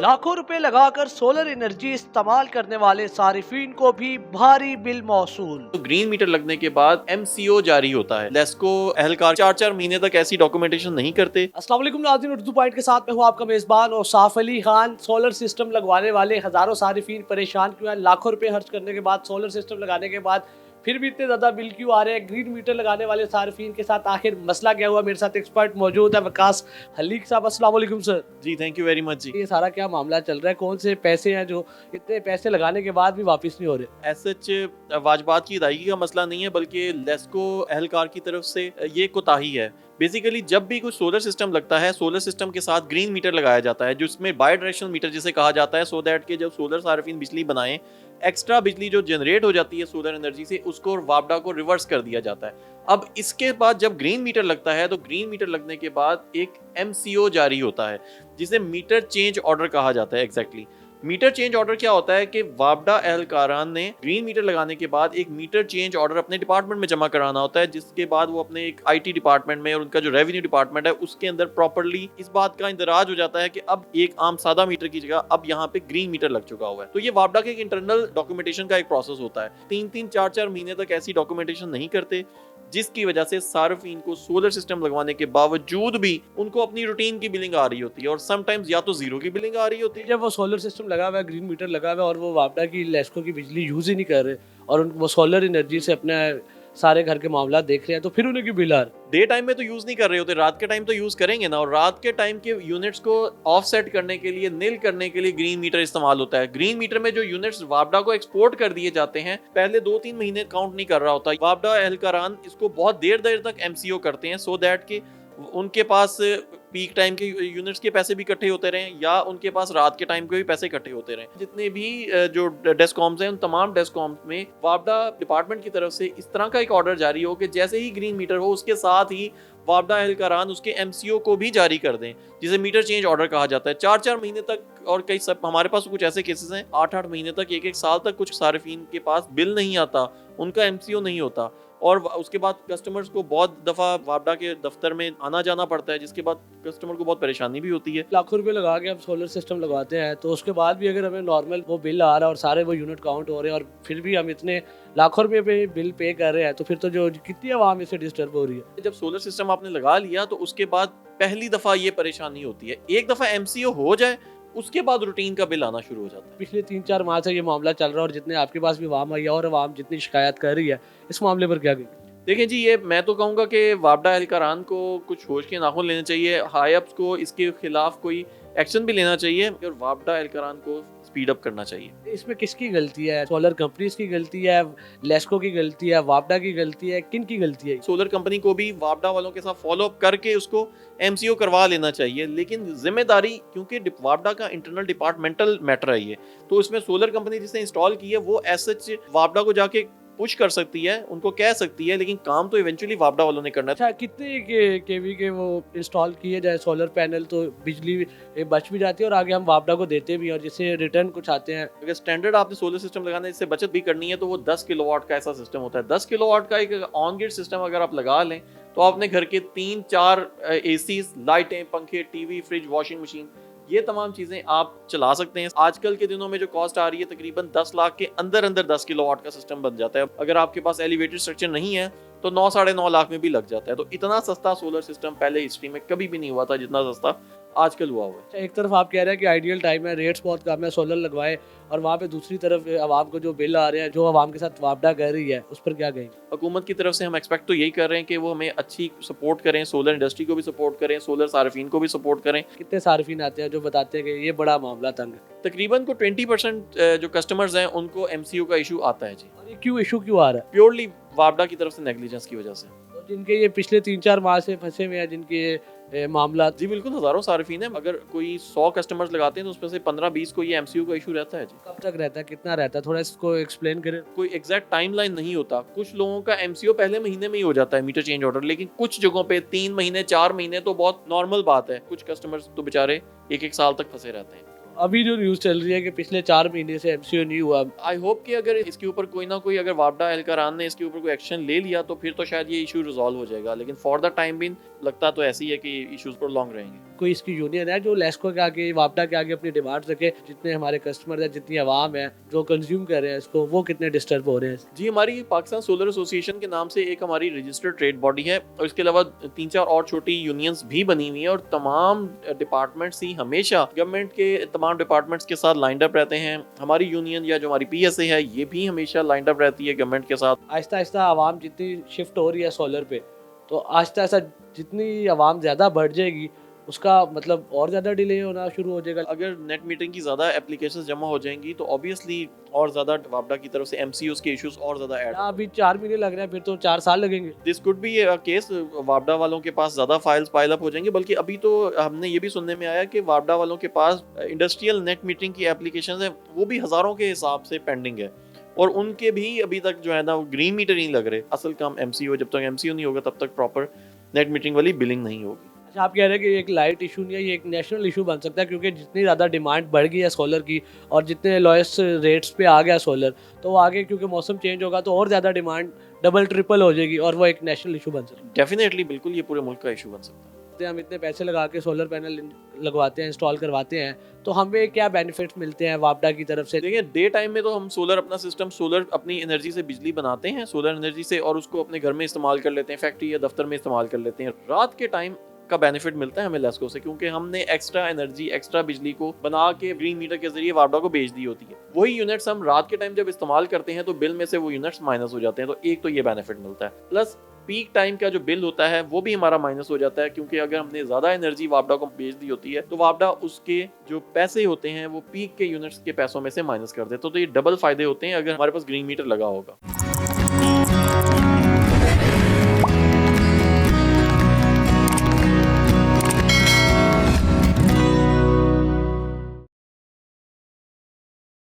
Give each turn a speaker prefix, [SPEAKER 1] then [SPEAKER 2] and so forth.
[SPEAKER 1] लाखों रुपए लगाकर सोलर एनर्जी इस्तेमाल करने वाले सारिफीन को भी भारी बिल मौसूल।
[SPEAKER 2] तो ग्रीन मीटर लगने के बाद MCO जारी होता है। लेस्को एहलकार 4-4 महीने तक ऐसी डॉक्यूमेंटेशन नहीं करते।
[SPEAKER 1] अस्सलाम वालेकुम नाज़रीन, उर्दू पॉइंट के साथ मैं हूँ आपका मेज़बान और साफ अली खान। सोलर सिस्टम लगवाने वाले हज़ारों सारिफीन परेशान क्यों हैं? लाखों रुपए खर्च करने के बाद, सोलर सिस्टम लगाने के बाद फिर भी इतने ज़्यादा बिल क्यों आ रहे हैं? ग्रीन मीटर लगाने वाले सारिफीन के साथ आखिर मसला क्या हुआ? मेरे साथ एक्सपर्ट मौजूद है वकास हलीक साहब। अस्सलाम वालेकुम सर।
[SPEAKER 2] जी थैंक यू वेरी मच जी।
[SPEAKER 1] ये सारा क्या मामला चल रहा है? कौन से पैसे हैं जो इतने पैसे लगाने के बाद भी वापस नहीं हो रहे?
[SPEAKER 2] सच वाजबात की अदायगी का मसला नहीं है, बल्कि लेस्को एहलकार की तरफ से ये कोताही है। बेसिकली जब भी कोई सोलर सिस्टम लगता है, सोलर सिस्टम के साथ ग्रीन मीटर लगाया जाता है, जिसमें बाई डायरेक्शनल मीटर जिसे कहा जाता है, सो दैट के जब सोलर सार्फिन बिजली बनाएं, एक्स्ट्रा बिजली जो जनरेट हो जाती है सोलर एनर्जी से, उसको वापडा को रिवर्स कर दिया जाता है। अब इसके बाद जब ग्रीन मीटर लगता है, तो ग्रीन मीटर लगने के बाद एक MCO जारी होता है, जिसे मीटर चेंज ऑर्डर कहा जाता है। एग्जैक्टली मीटर चेंज ऑर्डर क्या होता है कि वापडा एहलकारान ने ग्रीन मीटर लगाने के बाद एक मीटर चेंज ऑर्डर अपने डिपार्टमेंट में जमा कराना होता है, जिसके बाद वो अपने एक IT डिपार्टमेंट में और उनका जो रेवेन्यू डिपार्टमेंट है उसके अंदर प्रॉपर्ली इस बात का इंदराज हो जाता है कि अब एक आम सादा मीटर की जगह अब यहाँ पे ग्रीन मीटर लग चुका हुआ है। तो ये वापडा के एक इंटरनल डॉक्यूमेंटेशन का एक प्रोसेस होता है। 3-3, 4-4 महीने तक ऐसी डॉक्यूमेंटेशन नहीं करते, जिसकी वजह से सार्फिन को सोलर सिस्टम लगवाने के बावजूद भी उनको अपनी रूटीन की बिलिंग आ रही होती है, और समटाइम्स या तो जीरो की बिलिंग आ रही होती है।
[SPEAKER 1] जब वो सोलर सिस्टम लगा हुआ है, ग्रीन मीटर लगा हुआ है और वो वापडा की लेस्को की बिजली यूज़ ही नहीं कर रहे और वो सोलर एनर्जी से अपने सारे घर के मामला देख रहे हैं, तो फिर उन्हें क्यों बिल आ रहा है?
[SPEAKER 2] डे टाइम में तो यूज नहीं कर रहे होते, रात के टाइम तो यूज करेंगे ना, और रात के टाइम के यूनिट्स को ऑफसेट करने के लिए, नील करने के लिए ग्रीन मीटर इस्तेमाल होता है। ग्रीन मीटर में जो यूनिट्स वापडा को एक्सपोर्ट कर दिए जाते हैं, पहले 2-3 महीने काउंट नहीं कर रहा होता। वापडा एहलकारान इसको बहुत देर देर तक MCO करते हैं, सो दैट के उनके पास पीक टाइम के यूनिट्स के पैसे भी इकट्ठे होते रहें, या उनके पास रात के टाइम के भी पैसे इकट्ठे होते रहें। जितने भी जो डेस्कॉम्स हैं, उन तमाम डेस्कॉम्स में वापडा डिपार्टमेंट की तरफ से इस तरह का एक ऑर्डर जारी हो कि जैसे ही ग्रीन मीटर हो, उसके साथ ही वापडा एहलकारान उसके MCO को भी जारी कर दें, जिसे मीटर चेंज ऑर्डर कहा जाता है। 4-4 महीने तक, और कई सब हमारे पास कुछ ऐसे केसेस हैं 8-8 महीने तक, 1-1 साल तक कुछ सार्फिन के पास बिल नहीं आता, उनका MCO नहीं होता, और उसके बाद कस्टमर्स को बहुत दफ़ा वापडा के दफ्तर में आना जाना पड़ता है, जिसके बाद कस्टमर को बहुत परेशानी भी होती है।
[SPEAKER 1] लाखों रुपए लगा के हम सोलर सिस्टम लगवाते हैं, तो उसके बाद भी अगर हमें नॉर्मल वो बिल आ रहा है और सारे वो यूनिट काउंट हो रहे हैं और फिर भी हम इतने लाखों रुपए पे बिल पे कर रहे हैं, तो फिर तो जो कितनी आवाम इससे डिस्टर्ब हो रही है।
[SPEAKER 2] जब सोलर सिस्टम आपने लगा लिया, तो उसके बाद पहली दफ़ा ये परेशानी होती है। एक दफ़ा MCO हो जाए, उसके बाद रूटीन का बिल आना शुरू हो जाता है।
[SPEAKER 1] पिछले 3-4 माह से ये मामला चल रहा है और जितने आपके पास भी आवाम आई है और आवाम जितनी शिकायत कर रही है, इस मामले पर क्या कहेंगे?
[SPEAKER 2] देखिए जी, ये मैं तो कहूँगा कि वापडा एहलकारान को कुछ होश के नाखून लेने चाहिए, हाई अप्स को इसके खिलाफ कोई एक्शन भी लेना चाहिए, और वापडा एहलकारान को स्पीड अप करना चाहिए।
[SPEAKER 1] इसमें किसकी गलती है? सोलर कंपनीज की गलती है, लेस्को की गलती है, वापडा की गलती है, किन की गलती है?
[SPEAKER 2] सोलर कंपनी को भी वापडा वालों के साथ फॉलो अप करके उसको MCO करवा लेना चाहिए, लेकिन जिम्मेदारी, क्योंकि वापडा का इंटरनल डिपार्टमेंटल मैटर है ये, तो इसमें सोलर कंपनी जिसने इंस्टॉल की है वो सच वापडा को जाके पुश कर सकती है, उनको कह सकती है, लेकिन काम तो इवेंचुअली वापडा वालों ने करना है।
[SPEAKER 1] अच्छा, कितने केवी के वो इंस्टॉल किए जाए सोलर पैनल, तो बिजली बच भी जाती है और आगे हम वापडा को देते भी हैं, और जिससे रिटर्न कुछ आते हैं।
[SPEAKER 2] अगर स्टैंडर्ड आपने सोलर सिस्टम लगाना है, इससे बचत भी करनी है, तो वो 10 किलोवाट का ऐसा सिस्टम होता है। 10 किलोवाट का एक ऑन ग्रिड सिस्टम अगर आप लगा लें, तो अपने घर के 3-4 AC, लाइटें, पंखे, TV, फ्रिज, वॉशिंग मशीन, ये तमाम चीजें आप चला सकते हैं। आजकल के दिनों में जो कॉस्ट आ रही है, तकरीबन 10 लाख के अंदर अंदर 10 किलोवाट का सिस्टम बन जाता है। अगर आपके पास एलिवेटेड स्ट्रक्चर नहीं है, तो 9-9.5 लाख में भी लग जाता है। तो इतना सस्ता सोलर सिस्टम पहले हिस्ट्री में कभी भी नहीं हुआ था जितना सस्ता आजकल हुआ हुआ है।
[SPEAKER 1] अच्छा, एक तरफ आप कह रहे हैं कि आइडियल टाइम है, रेट्स बहुत कम है, सोलर लगवाए, और वहाँ पे दूसरी तरफ आवाम को जो बिल आ रहे हैं, जो आवाम के साथ वापडा कर रही है, उस पर क्या कहेंगे?
[SPEAKER 2] हुकूमत की तरफ से हम एक्सपेक्ट तो यही कर रहे हैं कि वो हमें अच्छी सपोर्ट करें, सोलर इंडस्ट्री को भी सपोर्ट करें, सोलर सार्फिन को भी सपोर्ट करें।
[SPEAKER 1] कितने सार्फिन आते हैं जो बताते हैं कि ये बड़ा मामला तंग है?
[SPEAKER 2] तकरीबन को 20% जो कस्टमर्स हैं उनको MCO का इशू आता है जी।
[SPEAKER 1] और ये क्यों इशू क्यों आ रहा है?
[SPEAKER 2] प्योरली वापडा की तरफ से नेग्लिजेंस की वजह से।
[SPEAKER 1] तो जिनके ये पिछले 3-4 माह से फंसे हुए हैं, जिनके मामला,
[SPEAKER 2] जी बिल्कुल, हजारों सार्फिन हैं। अगर कोई 100 कस्टमर्स लगाते हैं, तो उसमें से 15-20 को ये MCO का इशू रहता है जी।
[SPEAKER 1] कब तक रहता है, कितना रहता है, थोड़ा इसको एक्सप्लेन करें।
[SPEAKER 2] कोई एग्जैक्ट टाइमलाइन नहीं होता। कुछ लोगों का MCO पहले महीने में ही हो जाता है, मीटर चेंज ऑर्डर, लेकिन कुछ जगहों पे 3 महीने, 4 महीने तो बहुत नॉर्मल बात है। कुछ कस्टमर्स तो बेचारे 1-1 साल तक फंसे रहते हैं।
[SPEAKER 1] अभी जो न्यूज़ चल रही है कि पिछले 4 महीने से MCO नहीं हुआ।
[SPEAKER 2] आई होप कि अगर इसके ऊपर कोई ना कोई, अगर वापडा एहलकारान ने इसके ऊपर कोई एक्शन ले लिया, तो फिर तो शायद ये इशू रिजॉल्व हो जाएगा, लेकिन फॉर द टाइम बिन लगता तो ऐसी है कि इश्यूज प्रोलॉन्ग रहेंगे।
[SPEAKER 1] कोई इसकी यूनियन है जो लेस्को के आगे, वापडा के आगे अपनी डिमांड रखे, जितने हमारे कस्टमर है, जितनी आवाम है जो कंज्यूम कर रहे हैं इसको, वो कितने डिस्टर्ब हो रहे हैं?
[SPEAKER 2] जी, हमारी पाकिस्तान सोलर एसोसिएशन के नाम से एक हमारी रजिस्टर्ड ट्रेड बॉडी है और इसके अलावा 3-4 और छोटी यूनियंस भी बनी हुई हैं और तमाम डिपार्टमेंट्स ही हमेशा गवर्नमेंट के तमाम डिपार्टमेंट्स के साथ लाइंड अप रहते हैं। हमारी यूनियन या जो हमारी पीएसए है ये भी हमेशा लाइंड अप रहती है गवर्नमेंट के साथ।
[SPEAKER 1] आहिस्ता आहिस्ता आवाम जितनी शिफ्ट हो रही है सोलर पे, तो आहिस्ता आहिस्ता जितनी आवाम ज़्यादा बढ़ जाएगी उसका मतलब और ज़्यादा डिले होना शुरू हो जाएगा।
[SPEAKER 2] अगर नेट मीटरिंग की ज़्यादा एप्लीकेशंस जमा हो जाएंगी तो ऑब्वियसली और ज़्यादा वापडा की तरफ से एमसीयूज के इश्यूज और ज़्यादा ऐड।
[SPEAKER 1] अभी 4 महीने लग रहे हैं, फिर तो 4 साल लगेंगे।
[SPEAKER 2] दिस कुड बी केस, वापडा वालों के पास ज़्यादा फाइल्स पाइल अप हो जाएंगे। बल्कि अभी तो हमने ये भी सुनने में आया कि वापडा वालों के पास इंडस्ट्रियल नेट मीटरिंग की एप्लीकेशंस है, वो भी हज़ारों के हिसाब से पेंडिंग है और उनके भी अभी तक जो है ना वो ग्रीन मीटर नहीं लग रहे। असल काम एमसीयू, जब तक एमसीयू नहीं होगा तब तक प्रॉपर नेट मीटरिंग वाली बिलिंग नहीं होगी।
[SPEAKER 1] अच्छा, आप कह रहे हैं कि एक लाइट इशू नहीं है, ये एक नेशनल इशू बन सकता है, क्योंकि जितनी ज़्यादा डिमांड बढ़ गई है सोलर की और जितने लोएस्ट रेट्स पे आ गया सोलर, तो वो आगे क्योंकि मौसम चेंज होगा तो और ज़्यादा डिमांड डबल ट्रिपल हो जाएगी और वो एक नेशनल इशू बन सकता है।
[SPEAKER 2] डेफिनेटली, बिल्कुल, ये पूरे मुल्क का इशू बन सकता है।
[SPEAKER 1] हम इतने पैसे लगा के सोलर पैनल लगवाते हैं, इंस्टॉल करवाते हैं, तो हमें क्या बेनिफिट्स मिलते हैं वापडा की तरफ से?
[SPEAKER 2] देखिए, डे टाइम में तो हम सोलर अपना सिस्टम, सोलर अपनी एनर्जी से बिजली बनाते हैं, सोलर एनर्जी से, और उसको अपने घर में इस्तेमाल कर लेते हैं, फैक्ट्री या दफ्तर में इस्तेमाल कर लेते हैं। रात के टाइम का बेनिफिट मिलता है हमें लेस्को से, क्योंकि हमने एक्स्ट्रा एनर्जी, एक्स्ट्रा बिजली को बना के ग्रीन मीटर के जरिए वापडा को बेच दी होती है। वही यूनिट्स हम रात के टाइम जब इस्तेमाल करते हैं तो बिल में से वो यूनिट्स माइनस हो जाते हैं। तो एक तो ये बेनिफिट मिलता है, प्लस पीक टाइम का जो बिल होता है वो भी हमारा माइनस हो जाता है, क्योंकि अगर हमने ज्यादा एनर्जी वापडा को बेच दी होती है तो वापडा उसके जो पैसे होते हैं वो पीक के यूनिट्स के पैसों में से माइनस कर देते। तो ये डबल फायदे होते हैं अगर हमारे पास ग्रीन मीटर लगा होगा।